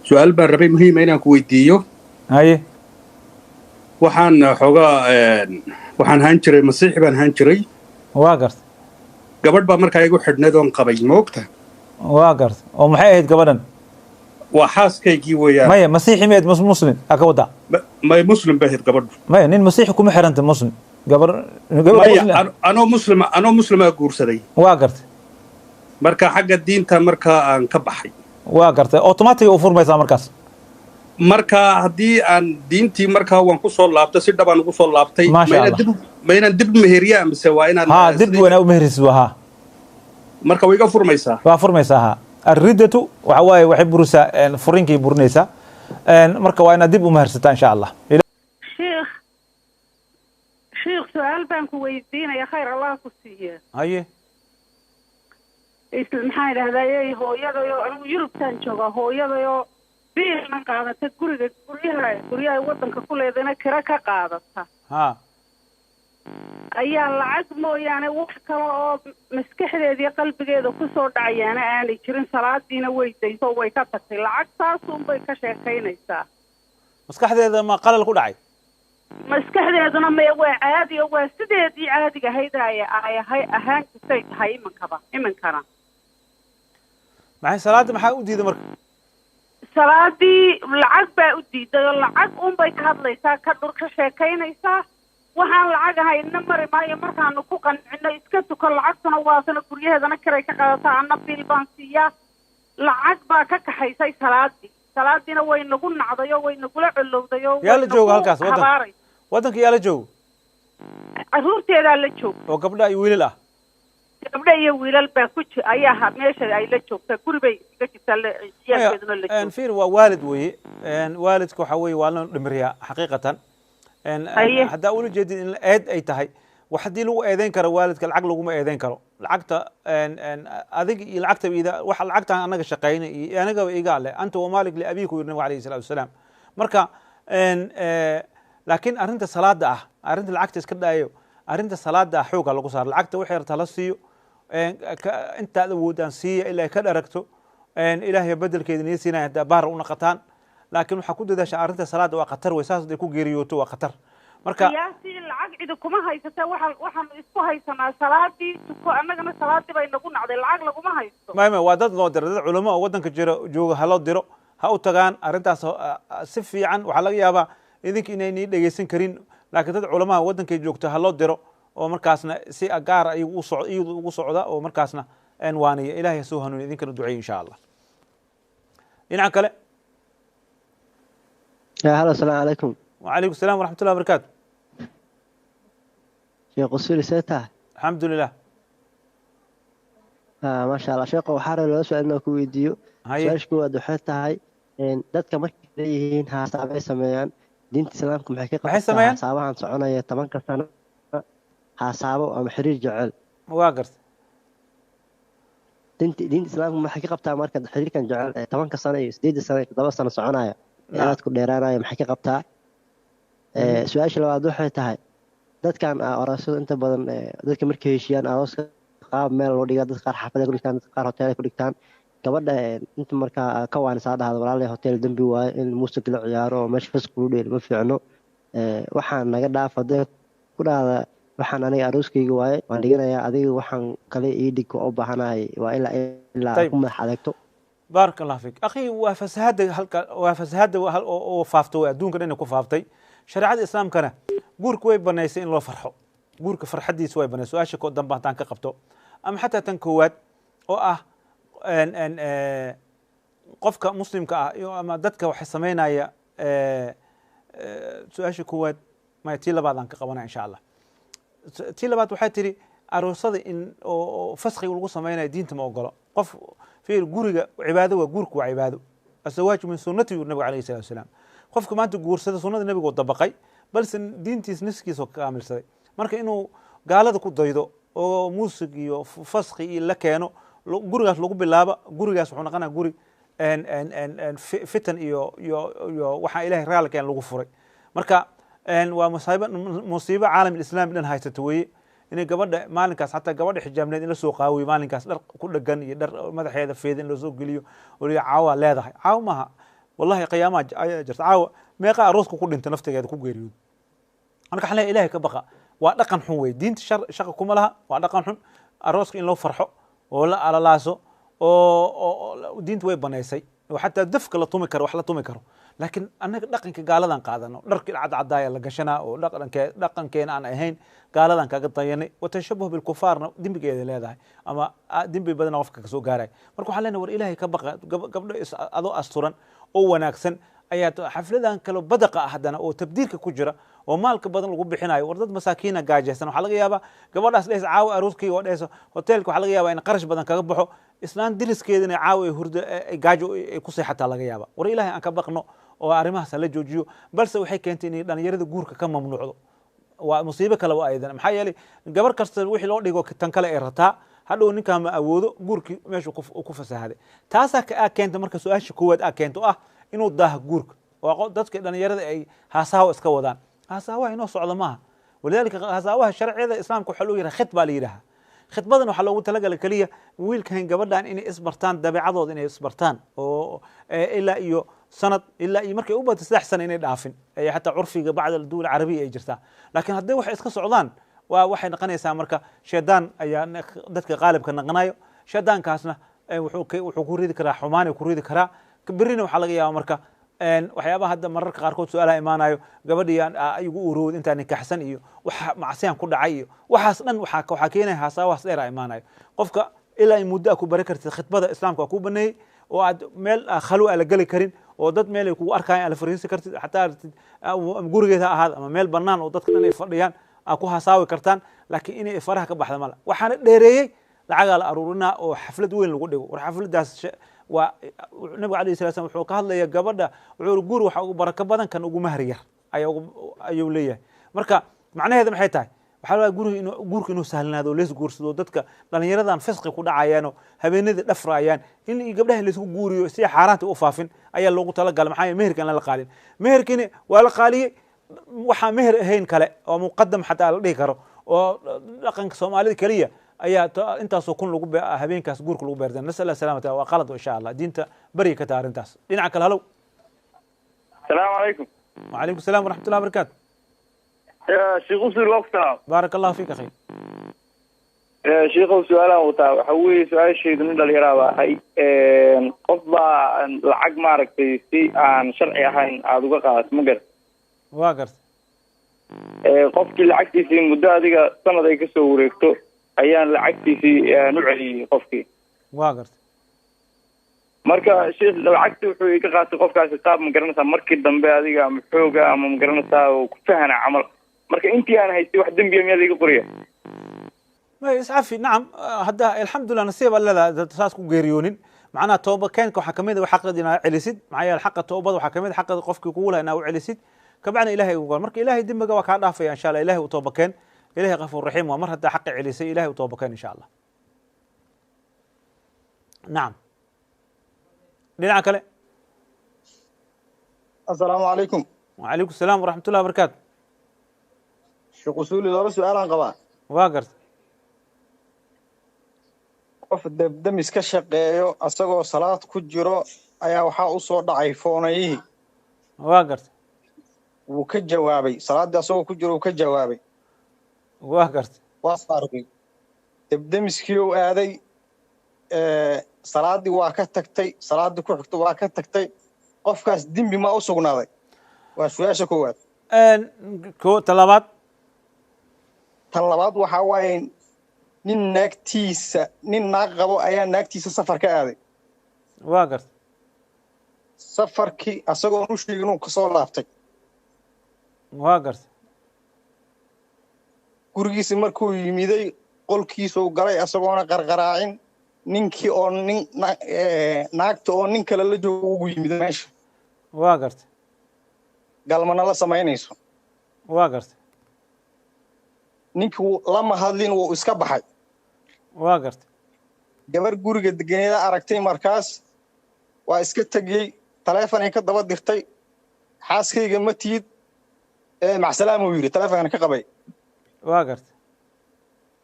سؤال baan rabay muhiim inaan ku weydiiyo haye waxaan waxaan ahaan jiray masiixi baan ahaan jiray waa garta gabadh baa markaa igu xidhneed oon qabay ma ogta waa garta oo maxay ahayd gabadhan waa xaaskaygii weeyaan maya masiixi meed muslim aka wada may muslim bay ahayd gabadhu maya nin masiixi kuma xiranta muslim gabar anoo muslima guursaday waa garta marka xagga diinta markaa aan ka baxay waa garta automatic u furmaysaa markaas marka haddii aan diintii markaa waan ku soo laabtay si dhab aan ugu soo laabtay ma inaan dib meheriyaa mise waa inaan ha dib wana u meherisid ha marka way iga furmaysaa waa furmaysaa ha الردة وحواي وحب برسا فرينكي برنيسا مركا وانا دب ومهرستا إن شاء الله شيخ سؤال بانك ويدينا يا خير الله كسيه هاي اسم حاجة هذا هو يدو يوروب تانشوغا هو يدو بيل من قاعدة تقولي كوريا وطن كل يدنا كراكا قاعدة ها ayaa lacag mooyaane wax kale oo maskaxdeedii qalbigeeda ku soo dhacayaana aanay jirin salaadiina way dayso way ka tagtay lacagtaas un bay ka sheekaynaysaa maskaxdeeda ma qalal ku dhacay maskaxdeeduna ma waa caadi oo waa sideedii caadiga ahayd ay ahaan jirtay tahay iminkana maxay salaada maxaa u diiday marka salaadii lacag baa u diiday oo lacag un bay ka hadlaysaa ka dhur ka sheekaynaysaa waxaan lacag hayna mari maayo markaanu ku qancino iska tuko lacagtuna waasana guryaheedana kiray ka qaadataa anna biil baan siiyaa lacag baa ka kaxaysay salaadiina way nagu nacdayo way nagula colowdayo yaa la jooga halkaas waddanka yaa la joogo caruurteedaa la jooga oo gabdha iyo wiilal ah gabdha iyo wiilal baa ku jira ayaa meesha ay la joogtaa guri bay iska jirtaa ciyaarkeeduna la jooga fiir waa waalid weeye waalidka waxa weeye waa la dhimriyaa xaqiiqatan haddaa ula jeedin in eed ay tahay wax haddii lagu eedeyn karo waalidka lacag laguma eedeyn karo lacagta adig iyo lacagta waxa lacagtaan anaga shaqaynay iyo anagaba iga leh anta wamaalik liabiiku yiri nabiga alayhi salaatu wasalaam marka laakiin arrinta salaada ah arrinta lacagta iska dhaayo arrinta salaada ah xooga lagu saaro lacagta wixii yarta la siiyo intaad awoodaan siiya ilaa ay ka dharagto ilaahay bedelkeeda nii siinaya haddaa baar u naqataan laakiin waxaa ku dadaasha arrinta salaada waa khatar wey saas haday ku geeriyooto waa khatar marka qiyaastii lacag cidi kuma haysata waxaanu isku haysanaa salaadii tuko annagana salaadii bay nagu nacday lacag laguma haysto maya waa dad loo diro dad culamo oo waddanka jooga ha loo diro ha u tagaan arrintaas si fiican waxaa laga yaabaa idinka inaynii dhegeysan karin laakiin dad culamaha waddankay joogto ha loo diro oo markaasna si gaara iyadu ugu socda oo markaasna waaniya ilahay ha soo hanuuniya idinkana duceeya insha allah dhinaca kale هلا السلام عليكم. وعليكم السلام ورحمة الله وبركاته. شيخ قصير سيتاه. الحمد لله. ما شاء الله شيخ وحار لو سؤالنا كويديو. سؤالش كوا دحيت هاي إن دتك مركز ليهين حسابي سميان دين سلامكم حقيقة. حسابها عن صعونة تمن كسنة حسابه أم حرير جعل. واقرت. دين سلامكم حقيقة بتاع مركز حرير كان جعل تمن كسنة جديد سنة دبا سنة صعونة. inaad ku dheeraanaya maxay ka qabtaa su-aasha labaad waxay tahay dadkan aroosyada inta badan dadka markay heshiiyaan arooska qaab meel loo dhigaa dad qaar xaafada ku dhigtaan dad qaar hoteelay ku dhigtaan gabadha inta markaa ka waanisaa dhahda walaalay hotel dambi waayo in muusig la ciyaaro oo meesha fasq lagu dheeli ma fiicno waxaan naga dhaaf hadee ku dhahda waxaan aniga arooskayga waaye waan dhiganayaa adiga waxaan kale ii dhig oo u baahanahay waa ilaa ku madax adeegto بارك الله فيك أخي وفسهاد وفافتو أدون كنا كفافتي شريعة الإسلام كنا جورك وين بنيس إن الله فرحه جورك فرحدي سوي بنيس وأشياء قدام بعض تانك قبته أم حتى تنكوات أو أن قفك مسلم أما دتك وحسمينا يا سؤال كوات ما يتيلا بعض عنك قبنا إن شاء الله تيلا بعض وحتري أروصد إن فسخي والقصة ما يدين تموجلا قف في الجورج عبادة وجورك وعبادة الزواج من سنة النبي عليه الصلاة والسلام قفك ما تجور سنة النبي وطبقي بل دين تسنسكي سو كامل سدي مرك إنه قال هذا كده يدو أو موسيقى وفسخي إلا كانوا جورج لقوا باللعبة جورج سبحانه قنا جورج أن فتن يو وح إله رجال كان لقوا فرق مرك أن ومصيبة عالم الإسلام لأن هاي تتوي إن قبض مالكاس حتى قبض حجامنا إن السوق قوي مالكاس در كل جن يدر ماذا هذا فيد إن السوق قليو ولي عوا لا ده عوا ما wallahi qiyaamaha ayaa jirta caawa meeqa arooska ku dhintay naftigeeda ku geeriyooday marka xalay ilaahay ka baqa waa dhaqan xun wey diinta shaqa kuma laha waa dhaqan xun arooska in loo farxo oo la alalaaso oo diinta way banaysay oo xataa dafka la tumi karo wax la tumi karo laakiin annaga dhaqanka gaaladan qaadano dharkii cadcadaaya la gashanaa oo dhaqankeena aan ahayn gaaladan kaga dayanay watashabuh bilkufaarna dembigeeda leedahay ama dembi badana qofka kasoo gaaray marka waxaan leenahay war ilaahay ka baqa gabdho adoo asturan oo wanaagsan ayaa xafladan kale badaqa ah haddana oo tabdiilka ku jira oo maalka badan lagu bixinayo war dad masaakiina gaajaysan waxaa laga yaabaa gabadhaas dhees caawa arooskii oo dhees hoteelka waxaa laga yaabaa in qarash badan kaga baxo islaan diriskeedina caawa ay hurdo gaajo ay ku seexataa laga yaaba war ilaahay aan ka baqno oo arrimahaas la joojiyo balse waxay keentay inay dhalinyarada guurka ka mamnuucdo waa musiibo kale waa aydan maxaa yeelay gabar kasta wixii loo dhigo tan kale ay rataa hadhow ninkaa ma awoodo guurkii meeshu ku fasahaday taasaa ka keenta marka su-aasha koowaad keento ah inuu daaha guurka oo dadka dhalinyarada ay haasaawo iska wadaan haasaawaha inoo socdo maaha walidaalika haasaawaha sharciyada islaamka waxaa loo yidhaha khidbaa la yidhaha khidbadan waxaa loogu talagalay keliya wiilkan gabadhan inay isbartaan dabeecadooda inay isbartaan oo ilaa iyo sanad ilaa iyo markay u bata 3 sano inay dhaafin ay xataa curfiga bacda duul carabiya ay jirtaa laakiin hadday waxay iska socdaan waxay noqonaysaa marka shaydaan ayaa dadka qaalibka naqanayo shaydaankaasna wuxuu ku ridi karaa xumaan ku ridi karaa birina waxaa laga yaabaa marka waxyaabaha hadda mararka qaarkood su-aalaha imaanayo gabadhii igu urowd intaa nikaxsan iyo waxa macsiyaan ku dhacay iyo waxaas dhan waxaa keenaya haasawahaas dheer imaanayo qofka ilaa muddo ku bari kartid khidbada islaamka waa ku baneeyey oo aad meel khalwa la gali karin oo dad meel ay kugu arkayaan ala fariisi kartid xataa gurigeeda ahaad ama meel bannaan oo dadka dhan ay fadhiyaan ku hasaawi kartaan laakiin inay faraha ka baxda mala waxaana dheereeyey lacagaa la aruurinaa oo xaflad weyn lagu dhigo war xafladaas waa nabiga calayhi salatu wasallam wuxuu ka hadlayaa gabadha wuxuu guur waxa ugu barako badan kan ugu mahar yar ayuu leeyahay marka macnaheedu maxay tahay waxaa la guurka inuu sahlanaado lees guursado dadka dhalinyaradan fisqi ku dhacayaano habeenada dhafraayaan in gabdhaha la isku guuriyo si xaaraanta u faafin ayaa loogu talagalay maxaa meherkan la qaalin meherkani waa la qaaliyay waxa meher ahayn kale oo muqaddam xataa la dhihi karo oo dhaqanka Soomaalida kaliya ayaa intaasoo kun lagu habeenkaas guurka lagu beerdan nasal salaamata waa qalad insha Allah diinta bari ka taarintaas dhinaca kale halow السلام عليكم. وعليكم السلام ورحمة الله وبركاته. يا شيخ وصل وقت. بارك الله فيك أخي. يا شيخ سؤالا وتا حوي سؤال شيء من الهراء هاي قطبة العق مارك في عن شرعي هاي عدوك قاس مقر. واقر. قفك العق في مدة هذيك سنة ذيك سوريكتو أيام العق في نوعي قفك. واقر. marka sheekh lacagta wuxuu ka qaatay qofkaas qaab ma garanaysaa markii dambe adiga ama xooga ama ma garanaysaa oo ku fahana amal marka intii aan haystay wax dambiya meel iga qoriya ma iscafi nacam hadda alxamdulillah nasiib alla taas ku geeriyoonin macnaha tooba keenka waxa kamid ah xaqad inaa celisid maxaa xaqa toobada waxa kamid ah xaqad qofkii kugu lahaa inaa celisid kabacna ilaahay ugu marka ilaahay dambiga waa ka dhaafaya insha Allah ilaahay u tooba keen ilaahay qafuur rahiim waa mar hadda xaq celisay ilaahay u tooba keen insha Allah nacam dhinaca kale السلام عليكم. وعليكم السلام ورحمة الله وبركاته. شيخ وصولي لو سؤال عن قبا واقرت qof dab iska shaqeeyo asagoo salaad ku jiro ayaa waxa uu soo dhacay foonayhi واقرت wuu ka jawaabay salaada asagoo ku jiro wuu ka jawaabay واقرت waa saarkay dabdamiskii uu aaday salaadii waa ka tagtay salaadii ku xigtay waa ka tagtay qofkaas dimbi ma u sugnaaday waa su'aasha koowaad talabaad tan labaad waxa waaye nin naag qabo ayaa naagtiisa safar ka aaday واقرت safarkii asagoo u sheegay inuu ka soo laabtay واقرت gurigiisa markuu yimiday qolkiisa uu galay asagoona qarqaraacin ninkii oo naagta oo nin kale la joogo ugu yimid meesha واقرت galmana la samaynayso واقرت ninkii lama hadlin wuu iska baxay واقرت gabar guriga deganeeda aragtay markaas waa iska tagay taleefanay ka daba dirtay xaaskayga ma tiid macsalaam uu yiri taleefanka ka qabay واقرت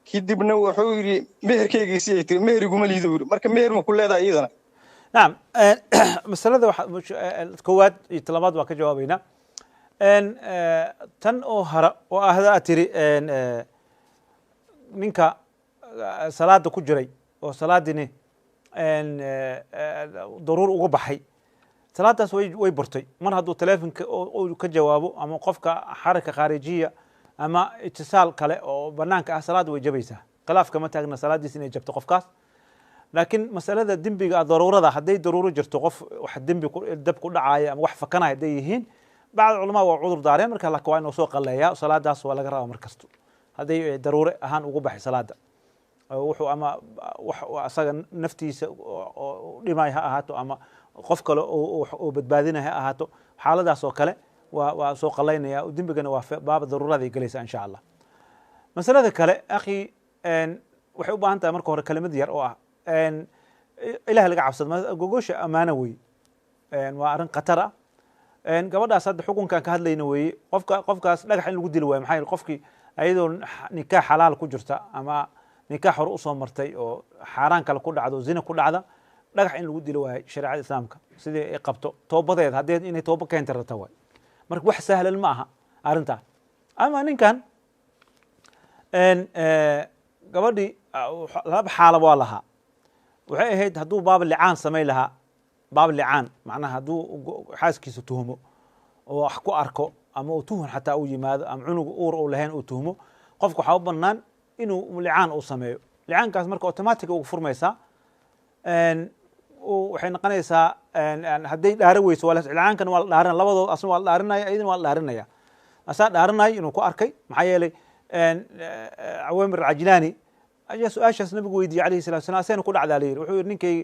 kidibna wuxuu yiri meherkaygiisii ay tiri meheriguma liido yiri marka meher ma ku leedahay iyadana نعم مسألة كواد يتلماد وكا جوابينا ان تن او هرا وهذا اتري ان نينكا صلاة ku jiray oo salaadini daruur uga baxay salaadaas way burtay mar hadduu teleefanka uu ka jawaabo ama qofka xaraka khaarijiya ama itisaal kale oo banaanka ah salaad way jabaysaa khilaafka ma taagna salaadiis inay jabto qofkaas laakiin masalada dembiga daruurada hadday daruuro jirto qof wax dembi dab ku dhacaya ama wax fakanaya hadday yihiin bacd culamaa waa cudur daareen marka la waa inuu soo qalleeyaa salaadaas waa laga rabaa mar kasto hadday daruure ahaan ugu baxay salaada wuxuu ama wax asaga naftiisa dhimay ha ahaato ama qof kale oo badbaadinaya ha ahaato xaaladaas oo kale waa soo qalaynaya dembigana waa baab daruurada ay galaysa insha Allah masalada kale akhi waxay u baahan tahay marka hore kelimad yar oo ah ilaah laga cabsado gogosha amaana weey waa arin qatar ah gabadhaas hadda xukunkan ka hadlayna weey qofkaas dhagax in lagu dilo way maxay qofkii ayadoo nikaax xalaal ku jirta ama nikaax hore u soo martay oo xaraan kale ku dhacdo zina ku dhacda dhagax in lagu dilo way shariicada islaamka sidii ay qabto toobadeed haddii inay tooba keento rabto way marka wax sahlan ma aha arinta ama ninkan gabadhii laba xaalo waa lahaa waxay ahayd hadduu baab licaan samay lahaa baab licaan macnaha hadduu xaaskiisa tuhumo oo wax ku arko ama uu tuhun xataa uu yimaado ama cunug uur uu lahayn uu tuhumo qofku waxaa u bannaan inuu licaan uu sameeyo licaankaas marka automatic ugu furmaysaa waxay noqonaysaa hadday dhaaro weyso licaankan waa la dhaarinaya labadood asna waa la dhaarinaya iyadana waa la dhaarinaya asaa dhaarinaya inuu ku arkay maxaa yeelay cawaamir alcajlaani ayaa su-aashaas nabigu weydiiyey alayhi salatu wasalam asayna ku dhacdaa la yidhi wuxuu yidhi ninkay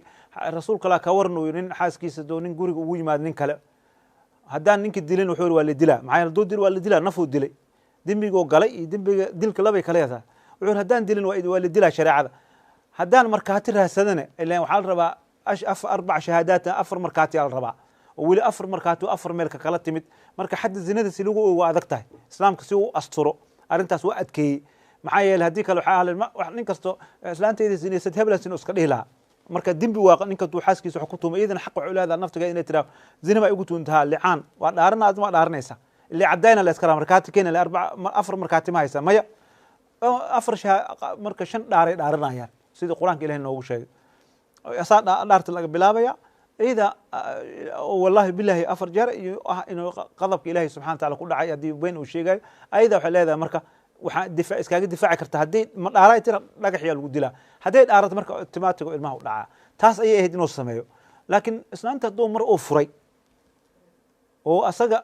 rasuulka laa ka waran uu yidhi nin xaaskiisa doo nin guriga ugu yimaado nin kale haddaan ninka dilin wuxuu yidhi waa la dilaa maxaa yeele duu dil waa la dilaa nafuu dilay dembigoo galay iyo dembiga dilka labay kala yataa wuxuu yidhi haddaan dilin waa la dilaa shareecada haddaan markaati raadsadana ilaan waxaa la rabaa arbac shahaadaat afar markaati aa la rabaa oo weli afar markaati afar meelka kala timid marka xadda zinada si lagu ogo adag tahay islaamka si uu asturo arrintaas waa adkeeyey maxaa yeele haddii kale waxaa ahlen nin kasto islaantayda zinaysad heblas inuu iska dhihi lahaa marka dembi waa ninka duu xaaskiisa wax ku tuumay iyadana xaq waxay u leedahay naftigeeda inay tiraa zina baa igu tuuntahaa licaan waa dhaarana aad ma dhaaranaysa ilaa caddayna la iska rabaa markaati keena le afar markaati ma haysa maya afar marka shan dhaaray dhaaranayaan sidii qur-aanka ilahi noogu sheegay asaa dhaarta laga bilaabaya iyada wallahi billahi afar jeer iyo ah inuu qadabka ilaahi subxana wataala ku dhacay haddii been uu sheegayo ayada waxay leedahay marka waxaa iskaaga difaaci karta haddii ma dhaaray tira dhagaxyaa lagu dilaa hadday dhaarato marka automaatigo ilmaha u dhacaa taas ayay ahayd inuu sameeyo laakiin islaanta hadduu mar uu furay oo asaga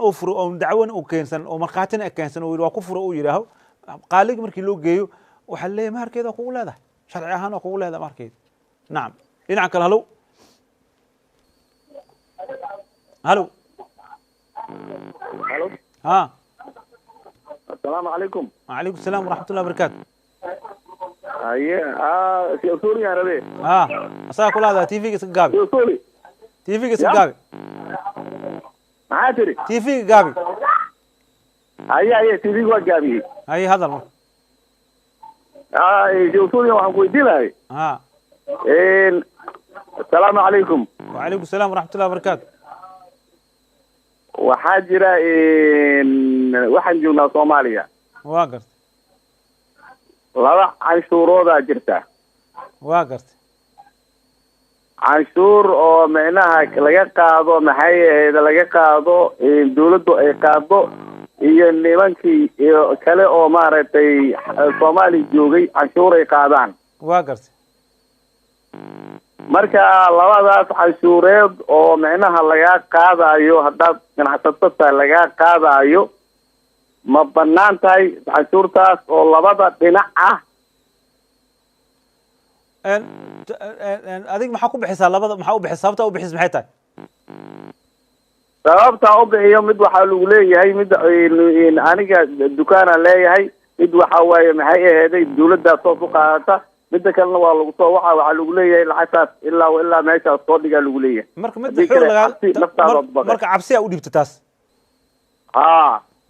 uu furo oo dacwana uu keensan oo markhaatina keensan oo waa ku furo uu yidhaaho qaaliga markii loo geeyo waxaa leeyahay maharkeeda waa kugu leedahay sharci ahaan waa kugu leedahay maharkeeda nacam dhinaca kale halow halow ha السلام عليكم. وعليكم السلام ورحمة الله وبركاته. سوري يا ربي. أسألك كل هذا تي في قابي. سوري. تي في قابي. معاتري. تي في قابي. تي في قابي. هذا المر. سوري وهم كويتين هاي. السلام عليكم. وعليكم السلام ورحمة الله وبركاته. waxaa jira waxaan joognaa Soomaaliya waa gartay laba canshuurooda jirta waa gartay canshuur oo macnaha laga qaado maxay ahayd laga qaado dawladdu ay qaado iyo nimankii kale oo maaragtay Soomaali joogay canshuur ay qaadaan waa gartay marka labadaas canshuureed oo macnaha laga qaadayo haddaad ganacsatada laga qaadayo ma bannaan tahay canshuurtaas oo labada dhinac ah adig maxaa ku bixisaa labada maxaa u bixisa sababta u bixis maxay tahay sababta u bixiyo mid waxaa lagu leeyahay mid aniga dukaanaan leeyahay mid waxaa waaye maxay aheeday dawladdaas soo ku qaadata midda kalena waa lagu soo waxaa lagu leeyahay lacagtaas ilaa meeshaas soo dhigaa lagu leeyahay marka midda xoog marka cabsiyaa u dhiibta taas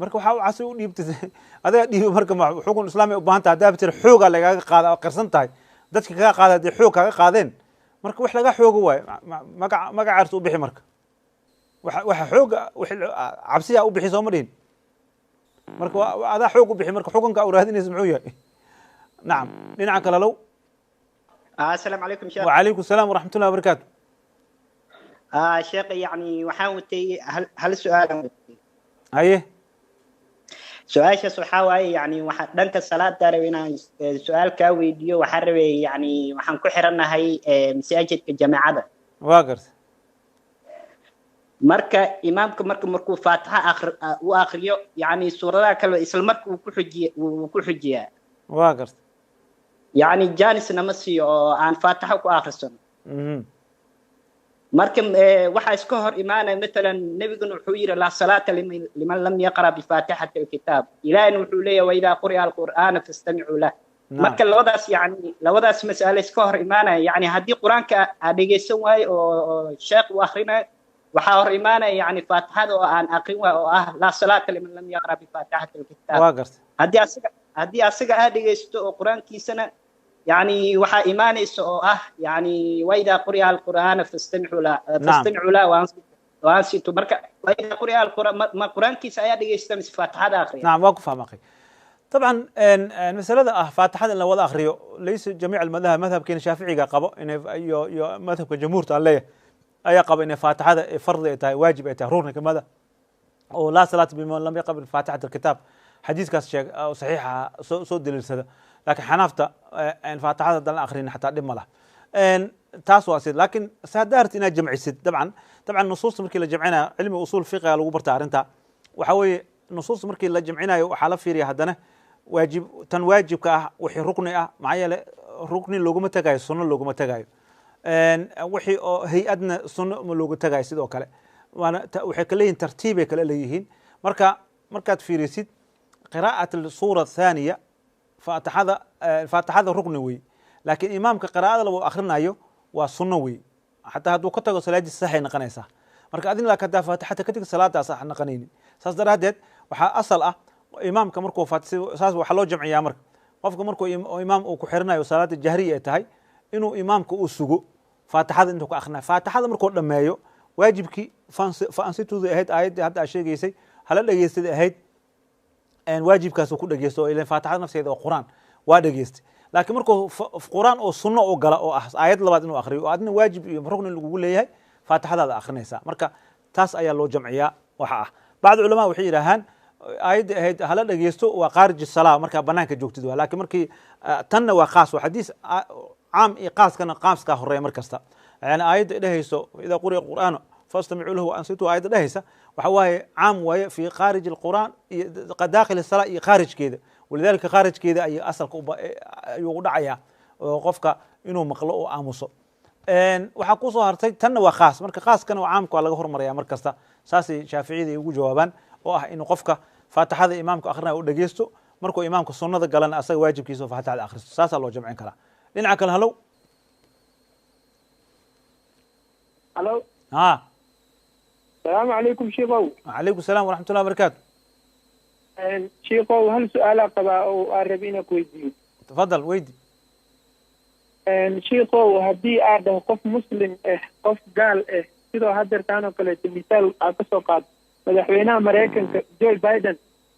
marka waxaa u cabsi u dhiibta adiga dhiibo marka xukun islaami u baahan tahay haddaa tira xoogaa lagaaga qaada oo qarsan tahay dadka kaga qaada haddii xoog kaaga qaadeen marka wax laga xoogo waayo magacaarta u bixi marka waxa xooga cabsiya u bixi sooma dhihin marka adaa xoog u bixi marka xukunka u raadinaysa muxuu yahay nacam dhinaca kale low السلام عليكم شيخ. وعليكم السلام ورحمة الله وبركاته. شيخ يعني وحاولتي هل سؤال هيه سؤال وحاوي يعني دنك الصلاة دارينا سؤال كويديو وحربي يعني وحن كحرنا هي مساجد الجماعة واقرت مركا إمامك مركو فاتحة وآخر يعني سورة كله إسلام مركو وكحجية واقرت يعني جالس نمسي عن فاتحة وآخر سنة مركم waxa iska hor imaanay مثلا nabiguna wuxuu yiri la salaata liman lam yaqra bi faatihati alkitab ilaahna wuxuu leeyahay wa idha quri'a alquran fastami'u lah marka labadaas mas'ale iska hor imaanay yani hadii quraanka aad dhageysan way oo sheekh u akhrina waxa hor imaanay yani faatihada oo aan aqrin way oo ah la salaata liman lam yaqra bi faatihati alkitab hadii asaga aad dhageysto oo quraankiisana يعني وحا إيماني سؤاه يعني وإذا قرئ القرآن فاستمعوا له وأنصتوا مركا وإذا قرئ القرآن ما قرآن كيس آيات يستمع فاتحة آخرين نعم واقف أخي طبعا المسألة فاتحة لو وضع آخرين ليس جميع المذاهب مذهب كان شافعي قابو إن مذهب كجمهور تعالى أي قابو إن فاتحة فرض إتاه واجب إتاه ركن كماذا أو لا صلاة بمن لم يقبل فاتحة الكتاب حديث كاس شيء أو صحيحة صود دليل لكن حنافته ان فاتحه دل اخرين حتى دم له ان تاس واسيد لكن سادارت ان جمع سد طبعا نصوص markii la jamcina cilmi usul fiqh lagu barta arinta waxa way nusuus markii la jamcinayo waxa la fiiriya hadana waajibka ah wixii rukni ah maayele rukni loogu tagayo sunno loogu tagayo en wixii oo hay'adna sunno loogu tagayo sidoo kale waxay kale yihiin tartiib ay kale leeyihiin markaad fiirisid qiraa'at al-sura thaniya فاتحة ركن وي لكن إمامك قراءة لو أخرنايو وسنة وي حتى هادو كتغو صلاة الصحي نقنيسا marka adin la ka faatixada ka tag salaada sax naqanayni saas daraadeed waxa asal ah imaamka markuu faatixo saas waxa loo jamciyaa marka qofka markuu imaam uu ku xirnayo salaada jahriya ay tahay inuu imaamka uu sugo faatixada intuu ka akhrinaa faatixada markuu dhameeyo waajibki faansitu ahayd aayadda hadda sheegaysay hala dhageystay ahayd ان واجبkaas ku dhageysto ilaa faatixada nafteeda oo quraan waa dhageystay laakiin markuu quraan oo sunno oo gala oo ah aayad labaad inuu akhriyo oo adna waajib iyo rukni lagu leeyahay faatixada akhrinaysa marka taas ayaa loo jamciyaa waxa ah baad ulama waxay yiraahaan aayad ahayd hala dhageysto waa qaarij salaam marka banaanka joogtid waa laakiin markii tanna waa qaas waa xadiis caam iyo qaaska horeey markasta yani aayad dhahayso ida quriya quraan فاستمعوا له وانصتوا ايضا دهيسه وحواي عام وهي في خارج القران داخل الصلاه خارج كده ولذلك خارج كده اي اصل يو دحيا qofka inuu maqlo oo aamuso waxa ku soo hartay tan waa khaas marka khaaskana waa caamka laga hormariyaa markasta saasi shaafiicida ugu jawaabaan oo ah inuu qofka faatixada imaamka akhrinayo u dhageysto markuu imaamka sunnada galan asaga waajibkiisa faatixada akhristo saasa loo jamcin kara dhinaca kale halo السلام عليكم شيخو. وعليكم السلام ورحمة الله وبركاته. شيخو هل سؤال قبا أو أربينك ويدي؟ تفضل ويدي. شيخو هدي أعده قف مسلم قف قال كده هدر كانوا كله مثال أقصى قاد مدحونا مريكا جول بايدن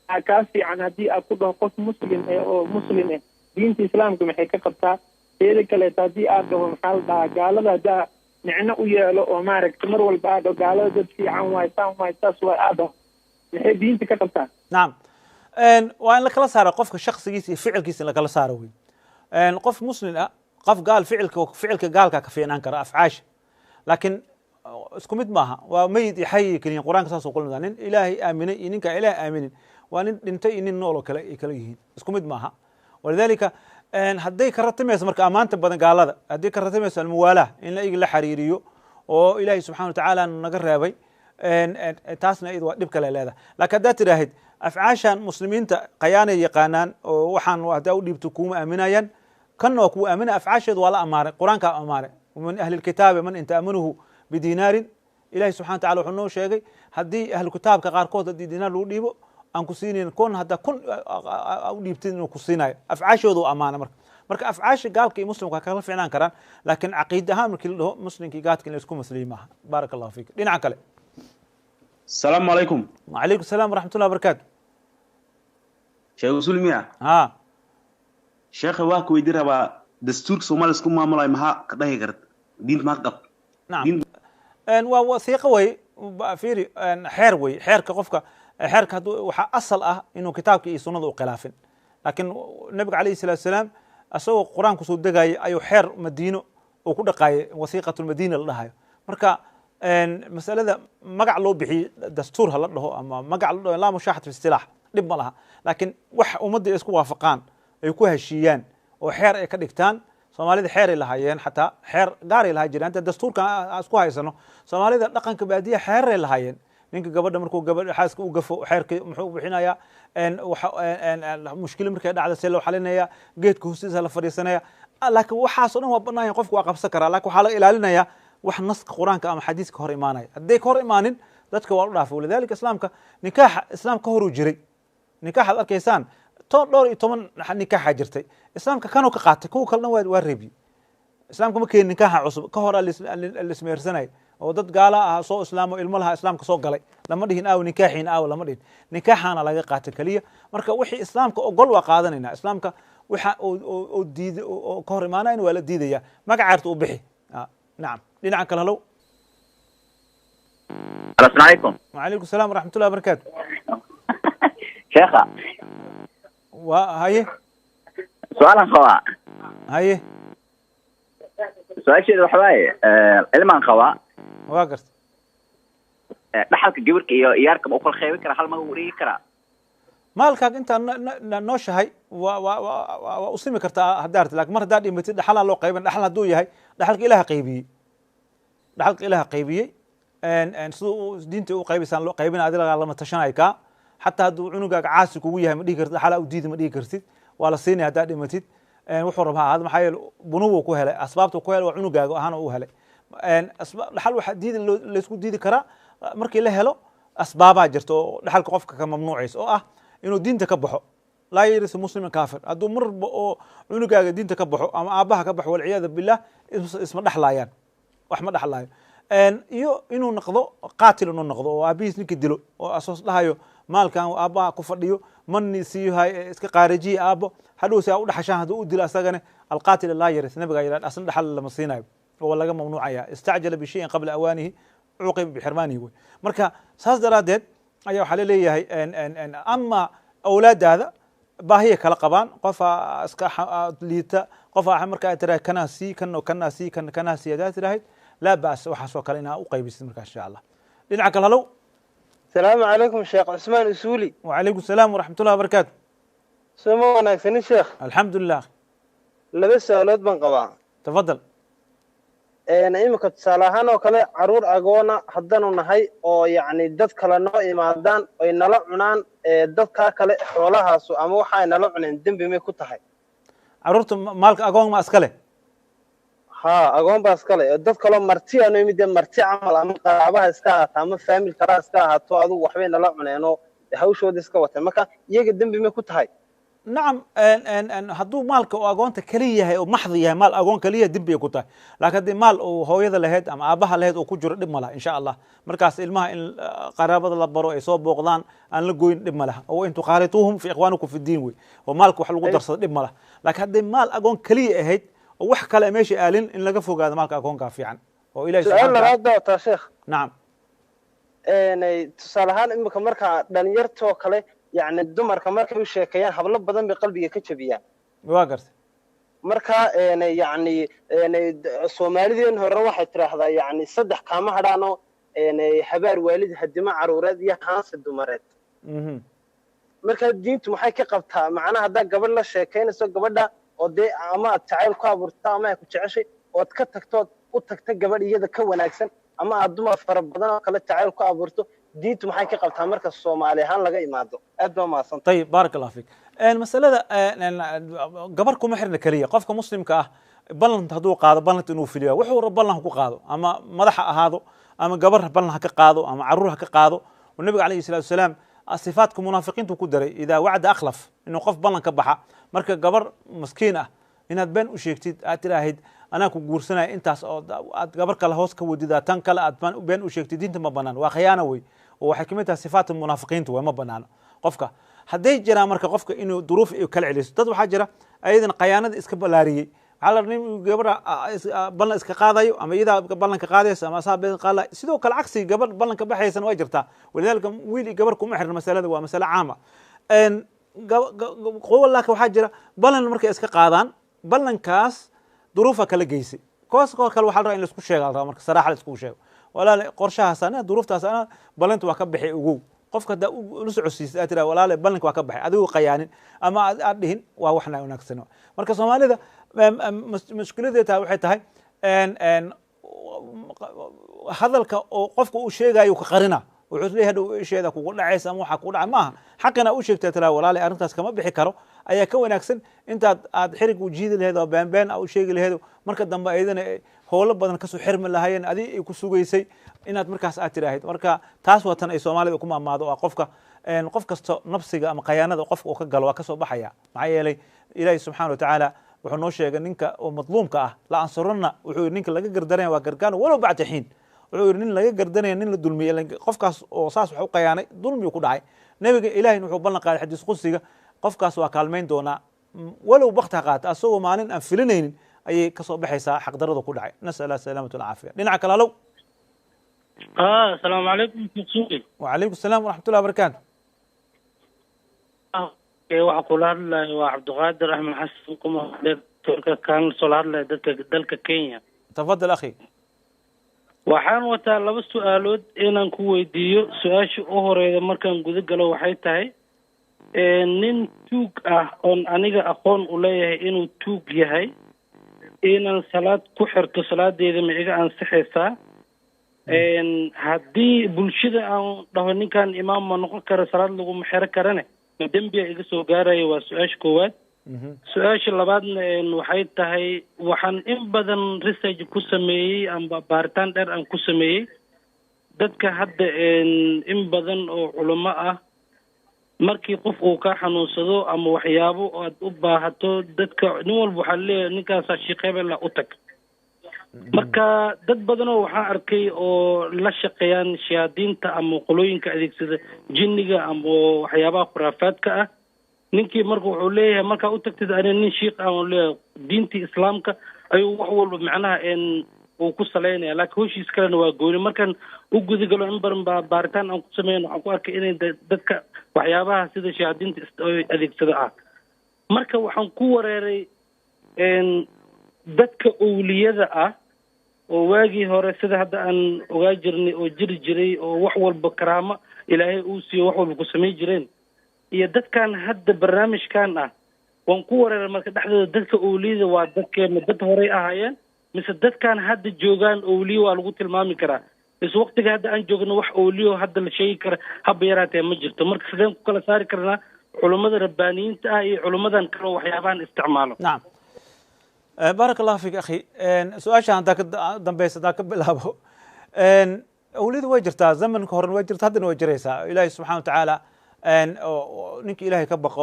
أكاسي عن هدي أقوله قف مسلم أو مسلم دين الإسلام كم حكى قبتها هذا كله هدي أعده محل دا قال دا نحن وياه أو مارك تمر والبعض قالوا جد في عن وايتان وايتاس وأبا نحب أنت كتبتها نعم وأنا لك لا صار قفك الشخص جيس فعل كيس لك لا صار وين قف مسلم قف قال فعلك قال كفي أنكر أفعاش لكن اسكمت معها وميت يحيي كني القرآن كساس وقول مثلا إلهي آمن إنك إله آمن وأن ننتهي إن النور كليه اسكمت معها ولذلك haday ka ratimayso marka amaanta badan gaalada haday ka ratimayso muwaalaah in la igla xariiriyo oo ilaahay subhanahu wa ta'ala naga reebay taasna iyadu waa dib kale leedahay laakiin hadaa tiraahid afcaashan muslimiinta qayaanay yaqaanaan oo waxaan hadaa u dhibto kuma aaminayaan kanna ku aamina afcaasheedu waa la amaaray quraanka amaaray min ahli alkitaab man inta amanuhu bidinaar ilaahay subhanahu wa ta'ala wuxuu noo sheegay hadii ahli kitaabka qaar kood hadii dinaar loo dhiibo aan ku siinayn kun hadda kun u dhiibtid inuu ku siinayo afcaashooda u ammaana marka afcaasha gaalka iyo muslimka waa kala fiicnaan karaan laakiin caqiida ahaan markii la dhaho muslimkii gaadka in la isku masliyi maaha baaraka allahu fiik dhinaca kale السلام عليكم. وعليكم السلام ورحمة الله وبركاته. شيخ وصول مياه. ها. شيخ واك ويدير هبا دستور سومالي سكون معاملة مها كده يقرد دين ما قب. نعم. دين ان وثيقة وي فيري ان حير وي حير كقفك حير كهدو وح أصل إنه كتابك يسند وقلافن لكن النبي عليه الصلاة والسلام أسوق القرآن كسود دقاي أيو حير مدينه وكل دقاي وثيقة المدينة لها مركا مسألة مقع لو بحي دستور هلا له أما مقع لا مشاحة في الاصطلاح لب لها لكن وح ومدة اسكو وافقان يكون هالشيان وحير كدكتان Soomaalida xeer ay lahaayeen xataa xeer gaar ay lahaayeen inta dastuurka isku haysano Soomaalida dhaqanka baadiya xeer ay lahaayeen ninka gabadha markuu gabadha xaaska u gafo xeerka muxuu bixinayaa mushkil markay dhacdo si loo xalinaya geedka hoostiisa la fariisanaya laakiin waxaas oo dhan waa banaan qofku waa qabsan karaa laakiin waxa la ilaalinaya wax naska quraanka ama xadiiska hor imaanaya haday ka hor imaanin dadka waa u dhaafay walidaalika islaamka nikaaxa islaamka hor u jiray nikaaxad arkaysaan dhowr iyo toban nikaaxa jirtay islaamka kanoo ka qaatay kuwa kalena waa reebi islaamka ma keenin nikaaxa cusub ka hor alismeersanay oo dad gaala ah soo islaamo ilmo laha islaamka soo galay lama dhihin aaw nikaaxiin aaw lama dhihin nikaaxana laga qaatay kaliya marka wixii islaamka ogol waa qaadanayna islaamka waxa oo diiday oo ka hor imaanayna waa la diidaya magacaarta u bixi نعم dhinaca kale halow السلام عليكم. وعليكم السلام ورحمة الله وبركاته. شيخة. وهاي. سؤالا خوا. هاي. سؤال شيء وحواي علما خوا. واقرت. dhaxalka gabarka iyo iyaarka ma u kala qeybin kara hal ma u wareegi karaa maalkaaga inta nooshahay waa u simi kartaa hadaarta laakiin mar haddaad dhimatid dhaxalaa loo qaybin dhaxal hadduu yahay dhaxalka ilaaha qaybiyey dhaxalka ilaaha qaybiyey siduu diinta u qaybaysaan loo qaybina adiga lama tashanay ka xataa hadduu cunugaaga caasi kugu yahay ma dhihi kartid dhaxalaa u diidi ma dhihi kartid waa la siinaya haddaad dhimatid wuxuu rabaa hada maxaa yeele bunuwu ku helay asbaabta ku helay waa cunugaaga ahaan u helay dhaxal waxaa diidi laysku diidi karaa markii la helo asbaabaa jirta oo dhaxalka qofka ka mamnuucaysa oo ah inuu diinta ka baxo laa yarisu musliman kaafir hadduu marba oo cunugaaga diinta ka baxo ama aabbaha ka baxo walciyaadu billah isma dhexlaayaan wax ma dhexlaayo iyo inuu noqdo qaatil inuu noqdo oo aabihiis ninka dilo oo asoos dhahayo maalkan aabbaha ku fadhiyo manni siiyahay iska qaarajiye aabbo hadhow si aa u dhaxashaan hadduu u dilo asagana alqaatil laa yaris nabiga yidhahd asna dhaxal lama siinayo oo laga mamnuucaya istacjala bishayin qabla awaanihi cuuqib bixirmaanihi wey marka saas daraaddeed ayaa waxaa laleeyahay ama awlaadaada baahiya kala qabaan qofa iska liita qofa markaa tiraa kanaa sii kanaa sii kanaa sii hadaa tirahayd laa baas waxaasoo kale inaa u qaybisid markaa insha allah dhinaca kale halow السلام عليكم شيخ عثمان أسولي. وعليكم السلام ورحمة الله وبركاته. سمو وناكسني شيخ. الحمد لله. لبس أولاد بن قبع. تفضل. أنا إمك تصالحان وكلا عرور أجونا حدنا نهاي أو يعني دت كلا نوع إمادان أو نلعب عنان دت كلا حولها سو أمو حي نلعب عن الدم بما كنت هاي. عرورت مالك أجون ما أسكله. ها أقوم باسكالي دad kale marti aan imid marti camal ama qarabaha iska aata ama family kara iska ahaato adu waxweyn la cuneeno hawshooda iska wata marka iyaga dambi ma ku tahay نعم hadduu maalka oo agoonta kaliya yahay oo maxdi yahay maal agoon kaliya dambi ku tahay laakiin haddii maal oo hooyada lahayd ama aabaha lahayd oo ku jiro dhib ma laha insha allah markaas ilmaha in qaraabada la baro ay soo booqdaan aan la goyn dhib ma laha oo intu qaarituhum fi ikhwanukum fi diin way oo maalka wax lagu darsado dhib ma laha laakiin haddii maal agoon kaliya ahayd wax kale meeshii aalin in laga fogaado maalka agoonka fiican oo ilaahay subhanahu wa ta'ala sheekh naam tusalahan imika marka dhalinyartoo kale يعني dumarka markay u sheekayaan hablo badan bay qalbiga ka jabiyaan waa gartay marka yani Soomaaliyeed hore waxay tiraahdaa yani saddex kaama hadhaano habaar waalid hadima caruureed iyo haanse dumareed marka diintu maxay ka qabtaa macnaha hadaa gabadh la sheekaynayso gabadha oo de ama jacayl ku abuurta ama ay ku jeceshay oo ka tagto u tagta gabadh iyada ka wanaagsan ama aad dumar fara badan oo kale jacayl ku abuurto diintu maxay ka qabtaa marka Soomaali ahaan laga imaado aad baa maasan طيب بارك الله فيك المسألة gabar kuma xirna kaliya qofka muslimka ah ballant haduu qaado ballant inuu filiyo wuxuu rabbalan ku qaado ama madaxa ahaado ama gabar ballan ka qaado ama caruur ka qaado nabiga kaleey salaatu salaam sifaadka munaafiqiintu ku daray idaa wacda akhlaf inuu qof ballan ka baxa marka gabar maskiin ah inaad been u sheegtid aad tiraahid anaa ku guursanaya intaas oo aad gabar kale hoos ka wadidaa tan kale aad been u sheegtid diinta ma banaan waa khiyaano wey oo waxay kamid tahay sifaadka munaafiqiinta way ma banaano qofka hadday jiraan marka qofka inuu duruuf iyo kala celiso dad waxaa jira ayadan khayaanada iska balaariyey waxaa la nin gabadha ballan iska qaadayo ama iyadaa ballanka qaadaysa ama asaa been qaada sidoo kale cagsi gabadh ballanka baxaysan waa jirtaa walidaalika wiil iyo gabar kuma xirna masalada waa masale caama laakiin waxaa jira ballan markay iska qaadaan ballankaas duruufa kala geysay koos kale waxaa la rabaa in laisku sheega la rabaa marka saraaxa la iskugu sheego walaale qorshahaas ana duruuftaas ana ballanta waa ka bixi ogow qofka haddaa ula socodsiisa aad tiraa walaale ballanka waa ka baxay adigu khayaanin ama aad dhihin waa waxna wanaagsan marka soomaalida mushkiladeeda waxay tahay hadalka oo qofka uu sheegayo ka qarina wuxuu leeyahay hadhow isheeda kugu dhacaysa ama waxa kugu dhacay maaha xaqina u sheegtaa tiraa walaale arrintaas kama bixi karo ayaa ka wanaagsan intaad aad xiriga u jiidi laheed oo been u sheegi laheed marka dambe ayadana howlo badan kasoo xirmi lahaayeen adi ay ku sugaysay inaad markaas aad tiraahid marka taas waa tan ay soomaalida ku maamaado oo qofka qof kasta nafsiga ama khayaanada qofka uu ka galo waa kasoo baxaya maxaa yeelay ilaahi subxaana watacaala wuxuu noo sheegay ninka oo madluumka ah la ansurana wuxuu yidhi ninka laga gardanaya waa gargaano walow bacda xiin wuxuu yidhi nin laga gardanaya nin la dulmiyey qofkaas oo saas wax u khayaanay dulmiyu ku dhacay nebiga ilaahina wuxuu ballan qaaday xadiis qudsiga qofkaas waa kaalmayn doonaa walow bakti ha qaata asagoo maalin aan filinaynin ayay kasoo baxaysaa xaqdarada ku dhacay nasal salaamatu alcaafiya dhinaca kale halow asalaamu calaykum suuqi wacalaykum asalaam waraxmatullahi wabarakaatu waxaa kula hadlaya waa cabdiqaadir axmed xasan kumatorka kaan soo hadlaya dalka kenya tafadal akhi waxaan wataa laba su-aalood inaan ku weydiiyo su-aasha u horeyda markaan guda galo waxay tahay nin tuug ah oon aniga aqoon u leeyahay inuu tuug yahay inaan salaad ku xirto salaadeeda ma iga ansixaysaa haddii bulshada aan dhaho ninkan imaam ma noqon kara salaad laguma xiro karane ma dembiga iga soo gaaraya waa su-aasha koowaad su-aasha labaadna waxay tahay waxaan in badan research ku sameeyey amba baaritaan dheer aan ku sameeyey dadka hadda in badan oo culamo ah markii qof uu ka xanuunsado ama waxyaabo aad u baahato dadka nin walba waxaa leeyahay ninkaasaa sheekh hebel u tag marka dad badanoo waxaan arkay oo la shaqeeyaan shayaadiinta ama qolooyinka adeegsada jinniga ama waxyaabaha khuraafaadka ah ninkii marka wuxuu leeyahay markaa u tagtid ani nin shiikh ah oo leeyahay diintii islaamka ayuu wax walba macnaha uu ku salaynaya laakiin hoshiis kalena waa gooni markaan u gudagalo in badan baa baaritaan aan ku sameeyan waxaan ku arkay inay dadka waxyaabaha sida shayaadiinta adeegsada ah marka waxaan ku wareeray dadka owliyada ah oo waagii hore sida hadda aan ogaa jirnay oo jiri jiray oo wax walba karaamo ilaahay uu siiyo wax walba ku samay jireen iyo dadkan hadda barnaamijkan ah waan ku wareeray marka dhexdooda dadka owliyada waa dadkeema dad horey ahaayeen mise dadkan hadda joogaan owliyo waa lagu tilmaami karaa is waqtiga hadda aan joogno wax owliyo hadda la sheegi kara haba yaraatee ma jirto marka sideen ku kala saari karnaa culummada rabbaaniyiinta ah iyo culummadan kale oo waxyaabahan isticmaalo nacam بارك الله فيك أخي سؤال شان ذاك دمبيس ذاك بلابو أوليد وجرتا زمن كهرن وجرت هذا وجريسا إلهي سبحانه وتعالى نك إلهي كبق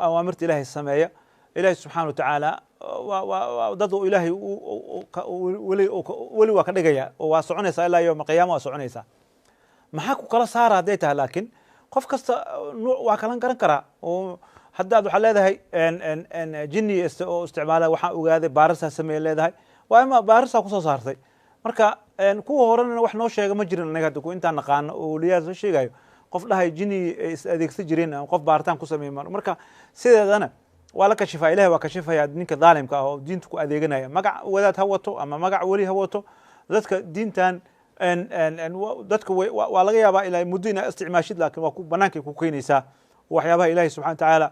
أوامرت إلهي السماية إلهي سبحانه وتعالى وضد إلهي ولي وكدجيا وسعنيسا إلى يوم القيامة وسعنيسا ما حكوا كلا صار هديتها لكن قف كست وكلام كرا haddaad waxaa leedahay jinni isticmaala waxaa ogaaday baarisaa sameeye leedahay waa ima baarisaa kusoo saartay marka kuwa horena wax noo sheega ma jirin anaga hadda intaan naqaano oo weliyaas la sheegayo qof dhahay jinni is adeegsan jireen qof baaritaan ku sameeye marka sideedana waa la kashifaa ilahay waa kashifaya ninka daalimka ah oo diinta ku adeeganaya magac wadaad ha wato ama magac weli ha wato dadka diintan dadka waa laga yaabaa ilaa muddo inaa isticmaashid laakiin waa ku banaankay ku keenaysaa waxyaabaha ilaahay subxana watacaala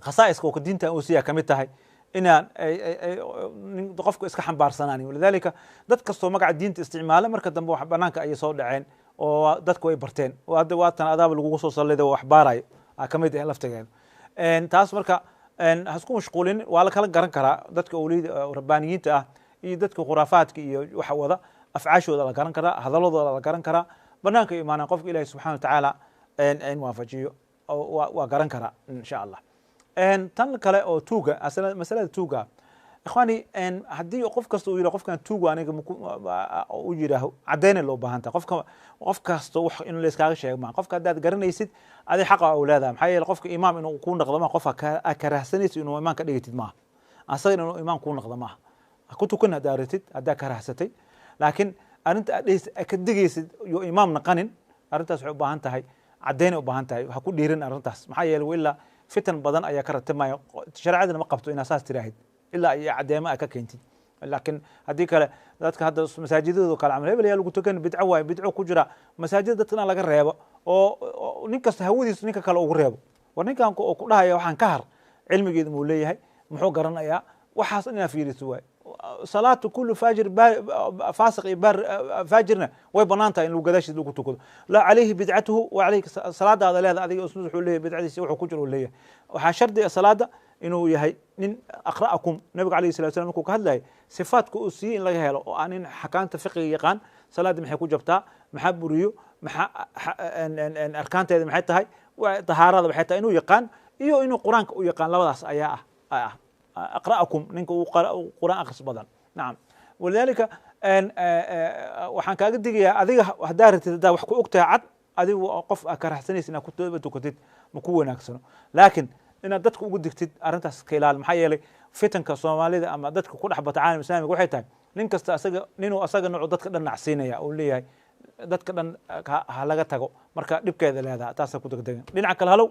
khasaa'iska oo diinta uu siiya kamid tahay inaan qofku iska xambaarsanaan walidaalika dad kastoo magaca diinta isticmaala marka dambe wax banaanka ayay soo dhaceen oo dadku ay barteen oo hadda waatan adaab lagugu soo salliday oo wax baarayo kamid ah laftigeeda taas marka hasku mashquulin waa la kala garan karaa dadka awliyada rabbaaniyiinta ah iyo dadka khuraafaadka iyo waxa wada afcaashooda la garan karaa hadaladooda la garan karaa banaanka imaanaan qofka ilaahay subxana watacaala in waafajiyo waa garan karaa insha allah. tan kale oo tuuga masalada tuuga ikhwani haddii qof kasta uu yidhaho qofkan tuuga aniga u yidhaaho caddayna loo baahan tahay qof kasta wax in la iskaaga sheego maa qofka haddaad garanaysid adi xaqa u leedahay maxaa yeele qofka imaam inuu kuu noqdo maa qof karahsanaysid inuu imaan ka dhigatid maaha asagana inuu imaam kuu noqdo maaha ku tukan haddaa ratid haddaa karahsatay laakiin arrinta aad ka digaysid iyo imaam naqanin arrintaas waxay u baahan tahay caddaynay u baahan tahay ha ku dhiirin arrintaas maxaa yeele ilaa fitan badan ayaa ka ratimaya shareecadana ma qabto inaad saas tiraahid ilaa iyo caddeemo a ka keentid laakiin haddii kale dadka hadda masaajidadoo kale camal hebel yaa lagu tukan bidco waaye bidco ku jira masaajida dadkana laga reebo oo nin kasta hawadiisa ninka kale ugu reebo war ninkan oo ku dhahaya waxaan ka har cilmigeeda muu leeyahay muxuu garanayaa waxaas inaad fiiriso waaye salaatu kullu faajir faasiq iyo faajirna way banaan tahay in lagu gadaashiis lagu tukado laa calayhi bidcatuhu wa calayhi salaadaada leeda adiga usnad wuxuu leeyahay bidcadiisa wuxuu ku jiro uu leeyahay waxaa shardi salaada inuu yahay nin aqra'akum nabiga calayhi salatu wasalam markuu ka hadlayay sifaadka uu siiyey in laga helo oo aan nin xakaanta fiqiga yaqaan salaadda maxay ku jabtaa maxaa buriyo maxaa arkaanteeda maxay tahay tahaarada maxay tahay inuu yaqaan iyo inuu qur-aanka u yaqaan labadaas ayaa ah أقرأكم نينكو قرآن أخرس بدن نعم ولذلك waxaan kaaga digayaa adiga haddaa ratid haddaa wax ku ogtahay cad adigu qof karahsanaysa inaad ku tukatid ma ku wanaagsano laakiin inaad dadka ugu digtid arrintaas ka ilaali maxaa yeelay fitanka soomaalida ama dadka ku dhex bata caalam islaamiga waxay tahay nin kasta ninuu asaga noocu dadka dhan nacsiinaya uu leeyahay dadka dhan ha laga tago marka dhibkeeda leedaha taasaa ku degdegan dhinaca kale halow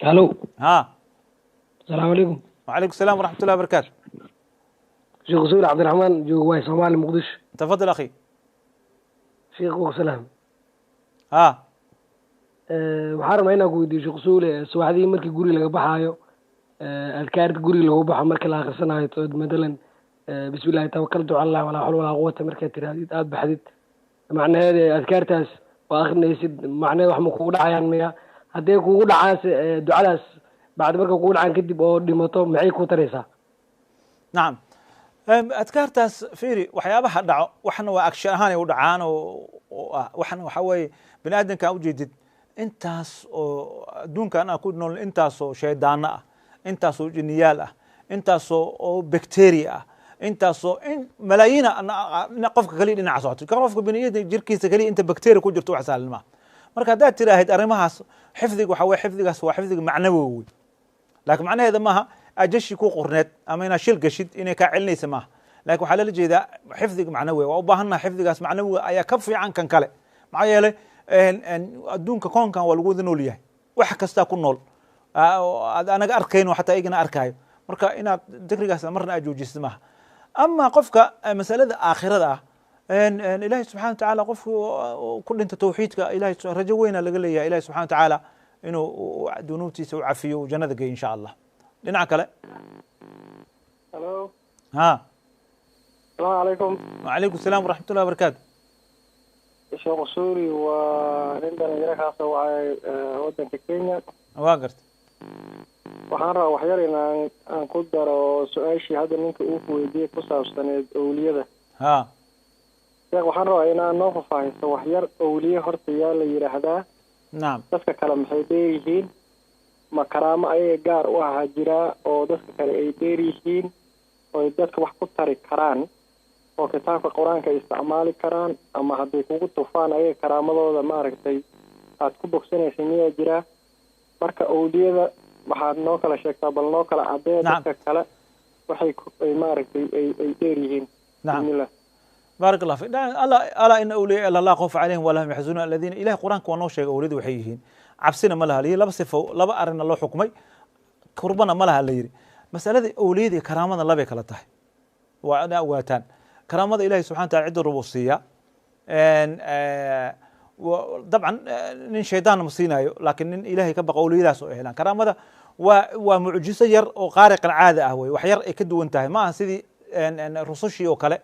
الو ها السلام عليكم. وعليكم السلام ورحمه الله وبركاته. شيخ غسول عبد الرحمن جواي صومالي مقدش. تفضل اخي. شيخ وسلام. ها waxaan rabaa inaan ku weydiiyo sheekh Suule subaxdii markii guri laga baxaayo alkaarta guri lagu baxo markii la akhrisanayo tood madalan bismillaah tawakkaltu ala allah wala hawla wala quwwata markii tiraadid aad baxdid macnaheedu adkaartaas waa akhrinaysid macnaheedu wax ma kugu dhacayaan miya haddii kugu dhacaas ducadaas bacdi marka kugu dhacaan kadib oo dhimato maxay ku taraysaa nacam adkaartaas fiiri waxyaabaha dhaco waxna waa agsha ahaan ay u dhacaan waxna waxa weeye bini aadamka u jeedid intaas oo adduunkan aan ku nool intaas oo shaydaano ah intaas oo jinniyaal ah intaas oo bacteria ah intaas oo malaayiin qofka kaliya dhinaca socoto qofka bini aadamka jirkiisa kaliya inta bacteria ku jirto wax saalan maaha marka haddaad tiraahid arrimahaas xifdiga waxa weye xifdigaas waa xifdiga macnawi wey laakiin macnaheeda maaha ajashi ku qorneed ama inaad shil gashid inay kaa celinaysa maaha laakiin waxaa lala jeedaa xifdiga macnawi waa u baahannaha xifdigaas macnawiga ayaa ka fiican kan kale maxaa yeelay adduunka koonkan waa lagu wada nool yahay wax kastaa ku nool anaga arkayno xataa igana arkaayo marka inaad dikrigaas marna aad joojisid maaha ama qofka masalada aakhirada ah ilaahay subxana watacaala qofku ku dhinta tawxiidka ilahay rajo weyna laga leeyahay ilahay subxana watacaala inuu dunuubtiisa u cafiyo uu jannada geeyo insha allah dhinaca kale halo ha السلام عليكم. وعليكم السلام ورحمة الله وبركاته. sheekh Suuri waa nin dhalinyaro ka soo wacay wadanka Kenya. waa gartay waxaan rabaa wax yar aan ku daro su-aashii hadda ninka uu weydiiyey ku saabsaneed owliyada. ha sheekh waxaan rabaa inaan noo faahfaahiso wax yar owliye horta yaa la yidhaahdaa naam dadka kale maxay dheeryihiin ma karaamo ayaga gaar u ahaa jiraa oo dadka kale ay dheeryihiin oo dadka wax ku tari karaan oo kitaabka qur-aanka ay isticmaali karaan ama hadday kugu tufaan ayaga karaamadooda maaragtay aad ku bogsanaysa miyaa jiraa marka owliyada waxaad noo kala sheegtaa bal noo kala cadee dadka kale waxay maaragtay ay dheeryihiin bismillah بارك الله فيك ألا إن أولياء الله خوف عليهم ولا هم يحزنون الذين إله قرآن كونو شيء أوليد وحيهين عبسنا ملها لي لا بس فو لا بأرنا الله حكمي كربنا ملها ليري مسألة أوليد كرامة الله بكلته وأنا واتان كرامة إله سبحانه وتعالى عند الربوصية وطبعا من شيطان مصينا لكن إلهي كبق أوليد سؤالا كرامة ومعجزة ير وخارق العادة هو وحير يكد وانتهي ما سيدي الرسوشي وكله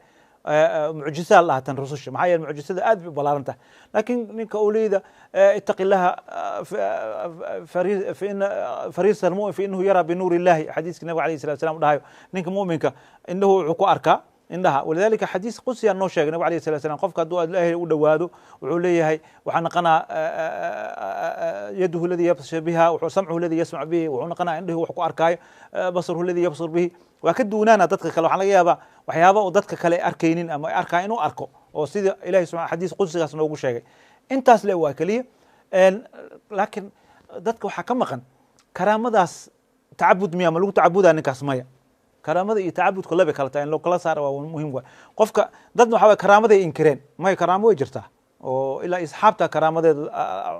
معجزة الله تنرسوش معايا المعجزة آد ببلارنته لكن نك أوليدا اتق الله فإن فريس المؤمن في إنه يرى بنور الله حديث النبي عليه الصلاة والسلام ده نك مؤمنك إنه عقو أركا indhaha walidaalika xadiis qudsi aan noo sheegay nabiga alayhi salatu wasalam qofka hadduu ilaahay u dhowaado wuxuu leeyahay waxaa naqanaa yaduhu alladii yabtasha biha wuxuu samcuhu alladii yasmac bihi wuxuu naqanaa indhihi wax ku arkaayo basaruhu alladii yabsur bihi waa ka duunaana dadka kale waxaa laga yaabaa waxyaaba uu dadka kale arkaynin ama arkaa inuu arko oo sida ilahay subxana xadiis qudsigaas noogu sheegay intaas le waa keliya laakiin dadka waxaa ka maqan karaamadaas tacabud miya ma lagu tacabudaa ninkaas maya karaamada iyo tacabudka labay kala tahay in loo kala saaro waa muhiim waay qofka dad waxaa karaamaday inkireen maya karaamo way jirtaa oo ilaa asxaabta karaamadeeda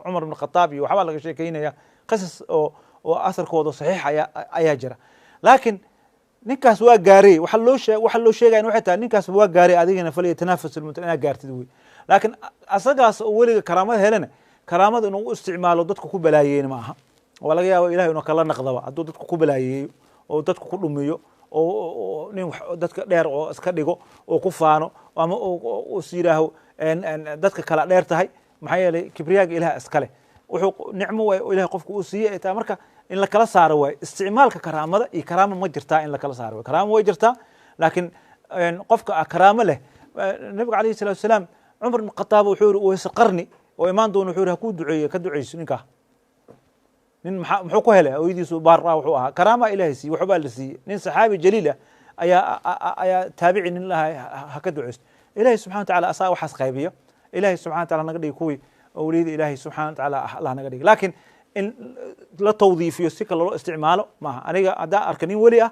cumar ibn khataab iyo waxbaa laga sheekeynaya qisas oo asarkooda saxiix ayaa jira laakiin ninkaas waa gaarey waxa loo sheegaya waxay tahay ninkaas waa gaarey adigana fal yatanafas ilmuta inaad gaartid wey laakiin asagaas oo weliga karaamada helana karaamada inuu u isticmaalo dadku ku balaayeeyna ma aha waa laga yaaba ilahay inuu kala naqdaba hadduu dadku ku balaayeeyo oo dadku ku dhumiyo oo nin dadka dheer oo iska dhigo oo ku faano ama is yidhaaho dadka kala dheer tahay maxaa yeelay kibriyaaga ilaah iskale wuxuu nicmo ilahay qofku uu siiyey ay tahay marka in la kala saaro waay isticmaalka karaamada iyo karaama ma jirtaa in la kala saaro waay karaama way jirtaa laakiin qofka karaamo leh nabiga alayhi salatu wasalaam cumar ibn khataab wuxuu yiri wayse qarni oo imaan doona wuxuu yiri ha ku duceeyo ka duceyso ninkaa nin muxuu ku helay hooyadiisu baarraa wuxuu ahaa karaama ilaahay siiyey waxbaa la siiyey nin saxaabi jaliil ah ayaa taabici nin lahay ha ka duceysto ilaahay subxana watacaala asaa waxaas qaybiyo ilaahay subxana wataala naga dhigi kuwii awliyada ilaahay subxana watacaala allah naga dhigi laakiin in la tawdiifiyo si kale loo isticmaalo maaha aniga haddaan arka nin weli ah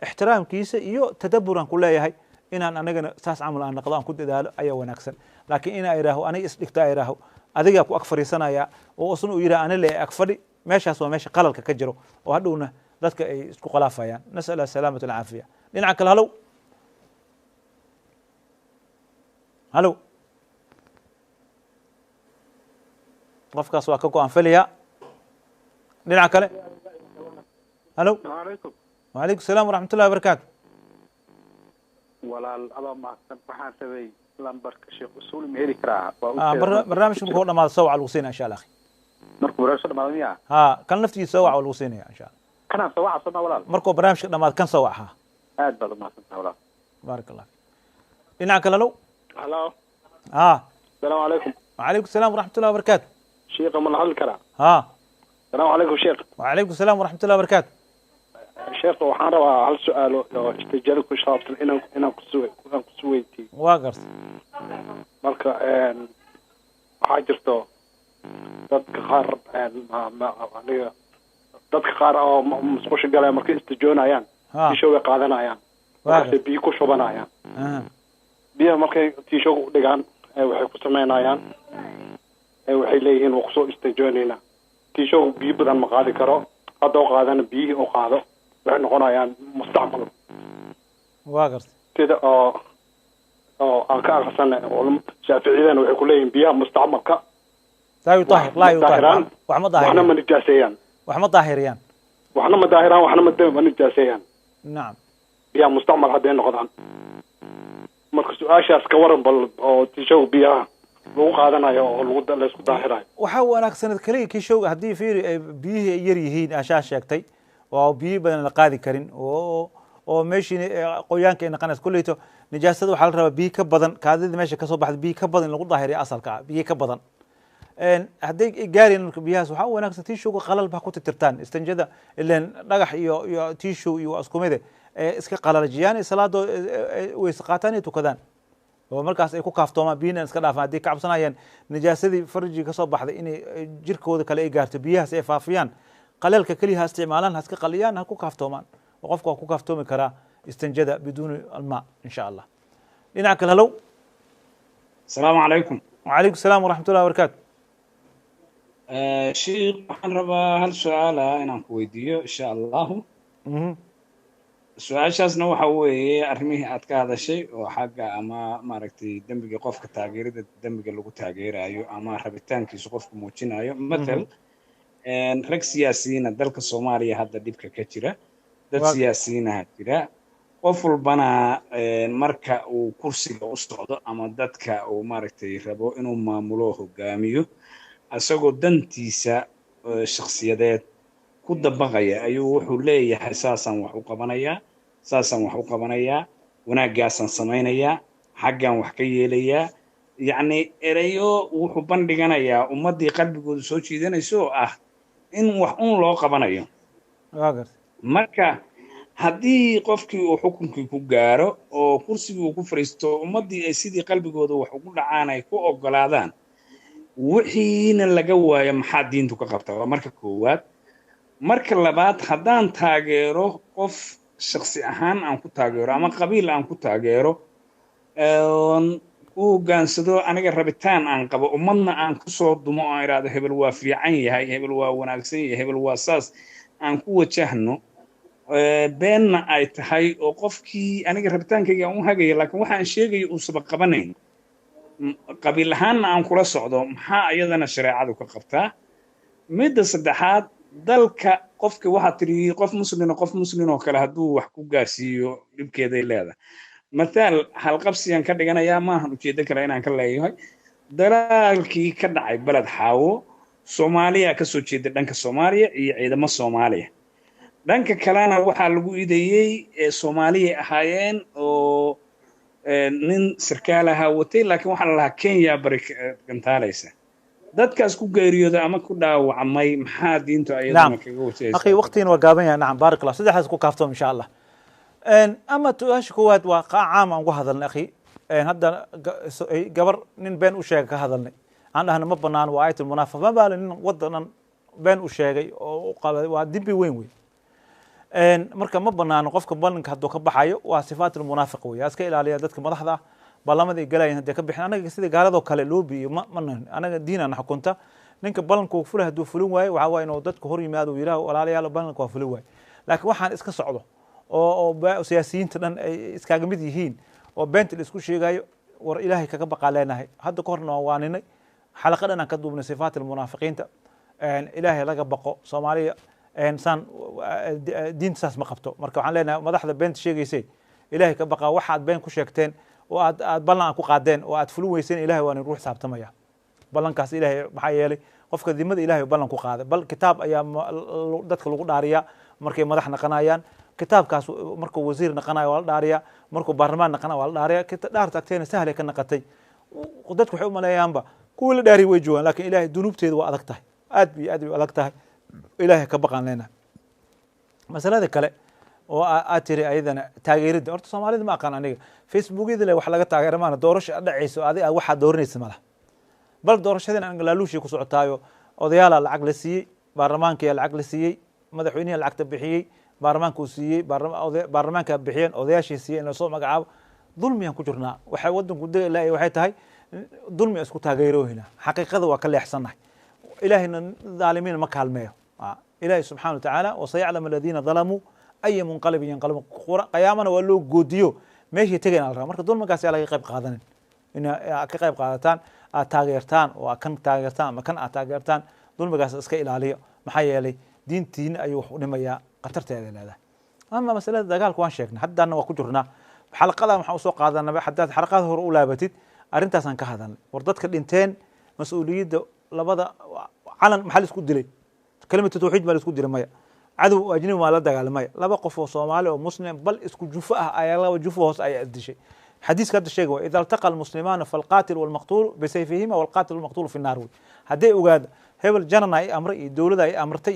ixtiraamkiisa iyo tadaburan ku leeyahay inaan anagana saas camal aan naqdo aan ku dadaalo ayaa wanaagsan laakiin inaa idhaaho aniga isdhigta idhaaho adigaa ku ag fariisanaya oo isna uu yidhaha ana le ag fadhi meeshaas waa meesha qalalka ka jiro oo hadhowna dadka ay isku khalaafayaan nas'ala salaamata alcaafiya dhinaca kale halow qofkaas waa ka go-aan feliya dhinaca kale halow wacalaykum salaam waraxmat ullahi wabarakaatu walaal adoo mahadsan waxaan rabay lambarka sheekh usuul ma heli karaa barnaamijka markuu dhamaado soo waca lagu siinaya insha allah markuu barnaamijka dhamaado miya ha kan laftigiisa soo waca lagu siinaya insha allah kanaan soo waca soma walaal markuu barnaamijka dhamaado kan soo waca aad baad umahadsantaha walaal baarak allah dhinaca kale halo asalaamu calaykum wacalaykum salaam waraxmat ullahi wabarakaatu sheekha ma la hadli karaa asalaamu calaykum sheekh wacalaykum salaam waraxmat ullahi wabarakaatu sheekha waxaan rabaa hal su-aalo oo istijaro ku saabsan inaan kusu weydiiyo waa garta marka waxaa jirto dadka qaar aniga dadka qaar oo musqusha galaya markay istijoonayaan tiisho way qaadanayaan markaasay biyo ku shubanayaan biyaha markay tiishoga u dhigaan waxay ku samaynayaan waxay leeyihiin waa kusoo istijoonayna tiishoga biyo badan ma qaadi karo haddoo qaadana biyihii u qaado waxay noqonayaan mustacmal waa garta sida oo aan ka aqrisanay shaaficiyadana waxay ku leeyihiin biyaha mustacmalka laa yutahir wax ma daahiriyaan waxna ma nijaaseeyaan wax ma daahiriyaan waxna ma daahiraan waxna ma nijaaseeyaan nacam biyaha mustacmal hadday noqdaan marka su-aashaas ka waran bal oo tiishoga biyaha lagu qaadanayo oo laysku daahirayo waxaa wanaagsanad kaliya kiishowga haddii fiiri ay biyihii ay yar yihiin ashaa sheegtay oo biyihi badan la qaadi karin oo meeshii qoyaanka ay naqanaysa kulleyto nijaasada waxaa la rabaa biyi ka badan kaadida meesha kasoo baxda biyi ka badan in lagu daahiriyo asalka ah biyi ka badan hadday gaareen marka biyahaas waxaa u wanaagsan tiishowga qalal baa ku tirtirtaan istanjada ileen dhagax iyo tiishow iyo waa iskumide iska qalalajiyaan salaadoo weyse qaataan iyo tukadaan oo markaas ay ku kaaftoomaan biyina iska dhaafaan haddii ka cabsanayaan nijaasadii farjiga kasoo baxday inay jirkooda kale ay gaarto biyahaas ay faafiyaan qaleelka keliya ha isticmaalaan ha iska qaliyaan ha ku kaaftoomaan oo qofka waa ku kaaftoomi karaa istanjada biduuni almaa insha allah dhinaca kale halow asalaamu calaykum wacalaykum salaam waraxmat ullahi wabarakaatu sheekh waxaan rabaa hal su-aala inaan ku weydiiyo insha allahu su-aashaasna waxa weeye arrimihii aad ka hadashay oo xagga ama maaragtay dembiga qofka taageerida dembiga lagu taageerayo ama rabitaankiisu qofku muujinayo mathal rag siyaasiyiina dalka soomaaliya hadda dhibka ka jira dad siyaasiyiinaha jira qof walbana marka uu kursiga u socdo ama dadka uu maaragtay rabo inuu maamulo hogaamiyo isagoo dantiisa shakhsiyadeed ku dabaqaya ayuu wuxuu leeyahay saasaan wax u qabanayaa wanaaggaasaan samaynayaa xaggan wax ka yeelayaa yacni erayo wuxuu bandhiganayaa ummaddii qalbigooda soo jiidanayso oo ah in wax un loo qabanayo marka haddii qofkii uu xukunkii ku gaaro oo kursigii uu ku fadhiisto ummaddii ay sidii qalbigooda wax ugu dhacaan ay ku oggolaadaan wixiina laga waayo maxaa diintu ka qabta waa marka koowaad marka labaad haddaan taageero qof shaksi ahaan aan ku taageero ama qabiil aan ku taageero u hoggaansado aniga rabitaan aan qabo ummadna aan ku soo dumo oo aan idhaahdo hebel waa fiican yahay hebel waa wanaagsan yahay hebel waa saas aan ku wajahno beenna ay tahay oo qofkii aniga rabitaankayga aan u hagaya laakiin waxaan sheegayo uusaba qabanayn qabiil ahaanna aan kula socdo maxaa iyadana shareecadu ka qabtaa midda saddexaad dalka qofka waxaa tiri qof muslin oo kale hadduu wax ku gaarsiiyo dhibkeeday leedahay mathaal halqabsiyan ka dhiganayaa maahan ujeedo kale inaan ka leeyahay dalaalkii ka dhacay beled xaawo soomaaliya ka soo jeeda dhanka soomaaliya iyo ciidamo soomaaliya dhanka kalena waxaa lagu idayey soomaaliya ahaayeen oo nin sarkaal ahaa watay laakiin waxaa la lahaa kenya bari gantaalaysa dadkaas ku geeriyooda ama ku dhaawacmay maxaa diintu ayadana kaga wajahaysa akhi waqtiina waa gaaban yahay nacam baarak allah saddexdaas ku kaaftoom insha allah ama su-aasha koowaad waa caam aan uga hadalnay akhi hadda gabar nin been u sheega ka hadalnay aan dhahna ma banaan waa ayatul munaafiq ma baala nin wadanan been u sheegay oo waa dembi weyn wey marka ma banaano qofka ballanka hadduu ka baxayo waa sifaatul munaafiq wey iska ilaaliya dadka madaxda ballamada ay galayaan haddii ka bixin anaga sida gaaladoo kale loo biiyo ma anaga diinana xukunta ninka ballanka uu fulay hadduu fulin waayo waxaa waaye inuu dadka hor yimaado yidhaaho walaalayaal ballanka waa fulin waayo laakiin waxaan iska socdo oo siyaasiyiinta dhan ay iskaaga mid yihiin oo beenta la isku sheegayo war ilaahay kaga baqaa leenahay hadda ka horna waan waaninay xalaqa dhan aan ka duubnay sifaatul munaafiqiinta ilaahay laga baqo soomaaliya saan diinta saas ma qabto marka waxaan leenahay madaxda beenta sheegaysay ilaahay ka baqaa waxaad been ku sheegteen oo aad ballan aan ku qaadeen oo aad fulin weyseen ilaahay waa nin ruux saabtamaya ballankaas ilaahay maxaa yeelay qofka dimada ilaahay ballan ku qaaday bal kitaab ayaa dadka lagu dhaariyaa markay madax naqanayaan kitaabkaas markuu wasiir naqanayo waa la dhaariyaa markuu baarlamaan naqanayo waa la dhaariyaa dhaarta agteena sahlay ka naqatay dadku waxay u maleeyaanba kuwii la dhaariyay way joogaan laakiin ilaahay dunuubteedu waa adag tahay aad bay adag tahay ilaahay ka baqaan leenahay masalada kale oo aad tiri ayadana taageeridda horta soomaalida ma aqaan aniga facebookyada le wax laga taageera maana doorasho dhacayso adiga waxaad dooranaysa malaha bal doorashadeen aan galaaluushii ku socotaayo odayaalaa lacag la siiyey baarlamaankiyaa lacag la siiyey madaxweynihi lacagta bixiyey baarlamaanka uu siiyey baarlamaanka bixiyeen odayaashii siiyey in lasoo magacaabo dulmiyaan ku jirnaa waxay wadanku degalaaya waxay tahay dulmi isku taageeroohina xaqiiqada waa ka leexsannahay ilaahayna dhaalimiina ma kaalmeeyo ilaahay subxaana watacaala wasayaclam aladiina dalamuu aya munqalibin yanqalibu qiyaamana waa loo goodiyo meeshii tegayna la rabaa marka dulmigaas yaa laga qayb qaadanin in ka qayb qaadataan aad taageertaan oo kan taageertaan ama kan aad taageertaan dulmigaas iska ilaaliyo maxaa yeelay diintiina ayuu wax u dhimayaa khatarteeda leedahay ama masalada dagaalka waan sheegnay haddana waa ku jirnaa xalaqadan waxaan usoo qaadanaba haddaad xalaqada hore u laabatid arrintaasaan ka hadalnay war dadka dhinteen mas-uuliyadda labada calan maxaa la isku dilay kelimatu tawxiid baa la isku dilay maya cadow ajnabi maa la dagaalamaya laba qof oo soomaali oo muslim bal isku jufo ah ayaa laba jufo hoos ayaa dishay xadiiska hadda sheega waa ida altaqa almuslimaana falqaatil walmaqtuulu bisayfihima walqaatil walmaqtuulu fi nnaar wey hadday ogaada hebel janana ay amray iyo dowlada ay amrtay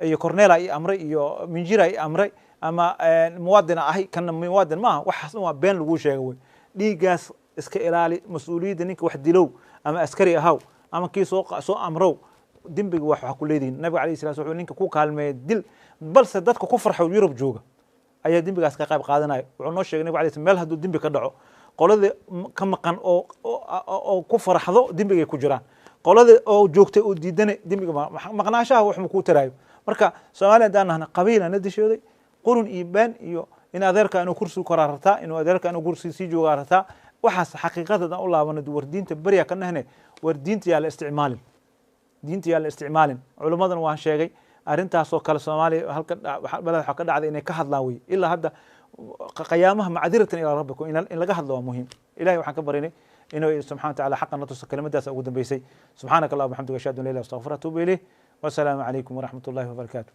iyo cornela ay amray iyo minjira ay amray ama muwaadina ahay kana muwaadin maaha waxaas waa been lagu sheega wey dhiiggaas iska ilaali mas-uuliyadda ninka wax dilow ama askari ahaw ama kii soo amrow dembiga wax ku leedihin nabiga alayhi salatu wuxuu ninka ku kaalmeeyay dil balse dadka ku farxo Yurub jooga ayaa dembigaas ka qayb qaadanaya wuxuu noo sheegay nabiga alayhi meel hadduu dembi ka dhaco qolada ka maqan oo ku farxdo dembigay ku jiraan qolada oo joogtay oo diidana dembiga maqnaashaha wax ma ku taraayo marka Soomaaliya daanahna qabiilana dishooday qurun iyo been iyo in adeerka inuu kursi koraa rabtaa inuu adeerka inuu kursi sii joogaa rabtaa waxaas xaqiiqadan u laabanad war diinta bariya ka nahne war diinta yaa la isticmaalin diinta yaa la isticmaalin culimadan waan sheegay arrintaasoo kale Soomaaliya halka balad waxa ka dhacday inay ka hadlaan way ilaa hadda qiyaamaha macdiratan ila rabbikum in laga hadlo waa muhiim ilaahay waxaan ka barinay inuu subhanahu wa ta'ala xaqan natusa kelimadaas ugu dambeysay subhanaka allahumma wa bihamdika ashhadu an la ilaha illa anta astaghfiruka wa atubu ilayh wa salaamu alaykum wa rahmatullahi wa barakatuh